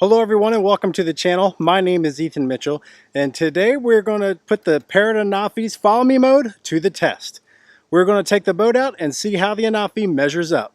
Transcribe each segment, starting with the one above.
Hello everyone and welcome to the channel. My name is Ethan Mitchell and today we're going to put the Parrot Anafi's follow me mode to the test. We're going to take the boat out and see how the Anafi measures up.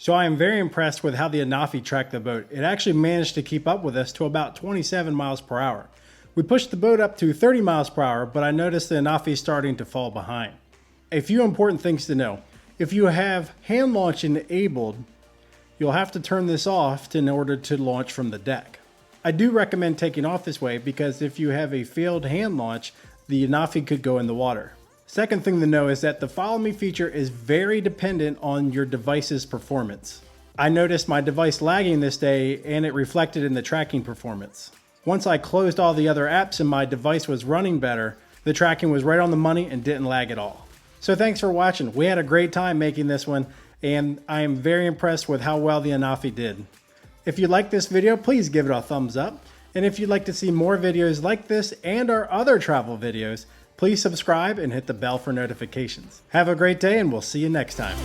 So I am very impressed with how the Anafi tracked the boat. It actually managed to keep up with us to about 27 miles per hour. We pushed the boat up to 30 miles per hour, but I noticed the Anafi is starting to fall behind. A few important things to know. If you have hand launch enabled, you'll have to turn this off in order to launch from the deck. I do recommend taking off this way because if you have a failed hand launch, the Anafi could go in the water. Second thing to know is that the follow me feature is very dependent on your device's performance. I noticed my device lagging this day and it reflected in the tracking performance. Once I closed all the other apps and my device was running better, the tracking was right on the money and didn't lag at all. So thanks for watching. We had a great time making this one and I am very impressed with how well the Anafi did. If you like this video, please give it a thumbs up. And if you'd like to see more videos like this and our other travel videos, please subscribe and hit the bell for notifications. Have a great day and we'll see you next time.